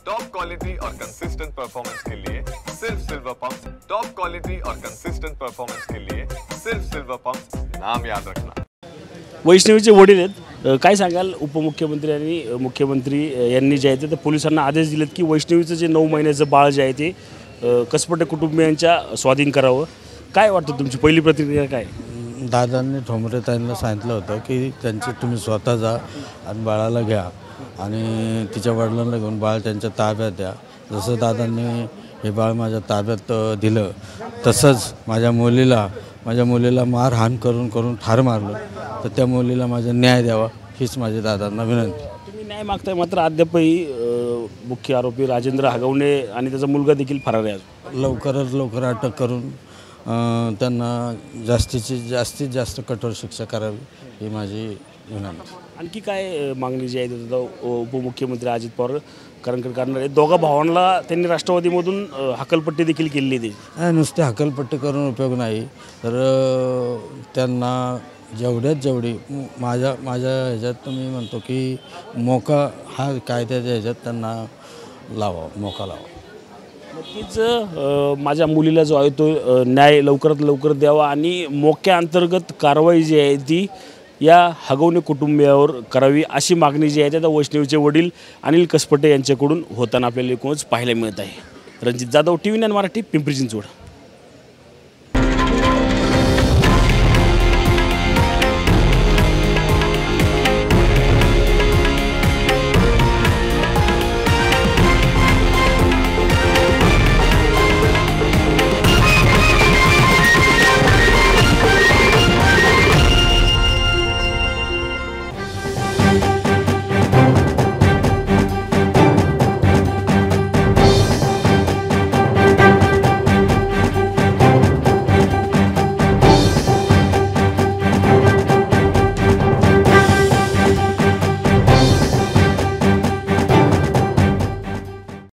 Top quality और consistent performance के लिए सिर्फ सिल्वर पंप। टॉप क्वालिटी और कंसिस्टेंट परफॉर्मेंस के लिए सिर्फ सिल्वर पंप, नाम याद रखना। वैष्णवीचे वडील आहेत, काय सांगाल? उपमुख्यमंत्री आणि मुख्यमंत्री यांनी जे आहे ते पोलिसांना आदेश दिलेत की वैष्णवीचं जे 9 महिन्याचं बाळ जे आहे ते कसपटे कुटुंबियांच्या स्वाधीन करावं। काय वाटतं, तुमची पहिली प्रतिक्रिया काय? दादांनी ठोंबरे ताईंना सांगितलं होतं की त्यांचे तुम्ही स्वतः जा आणि बाळाला घ्या आणि तिच्या वडिलांना घेऊन बाळ त्यांच्या ताब्यात द्या। जसं दादांनी हे बाळ माझ्या ताब्यात दिलं तसंच माझ्या मुलीला मारहाण करून ठार मारलं, तर त्या मुलीला माझा न्याय द्यावा हीच माझी दादांना विनंती। तुम्ही न्याय मागताय, मात्र अद्यापही मुख्य आरोपी राजेंद्र हगवणे आणि त्याचा मुलगा देखील फरार आहे। लवकरात लवकर अटक करून त्यांना जास्तीत जास्त कठोर शिक्षा करावी ही माझी विनंती। आणखी काय मागणी जी आहे उपमुख्यमंत्री अजित पवार करणार आहे? दोघा भावांना त्यांनी राष्ट्रवादीमधून हकलपट्टी देखील केलेली आहे। नुसते हकलपट्टी करून उपयोग नाही, तर त्यांना जेवढी माझ्या ह्याच्यात मी म्हणतो की मोका हा कायद्याच्या ह्याच्यात त्यांना मोका लावा। नक्कीच माझ्या मुलीला जो आहे तो न्याय लवकरात लवकर द्यावा आणि मोक्या अंतर्गत कारवाई जी आहे ती या हगवणे कुटुंबियावर करावी अशी मागणी जी आहे त्या वैष्णवीचे वडील अनिल कसपटे यांच्याकडून होताना आपल्याला एकूणच पाहायला मिळत आहे। रणजित जाधव, TV9 मराठी, पिंपरी चिंचवड।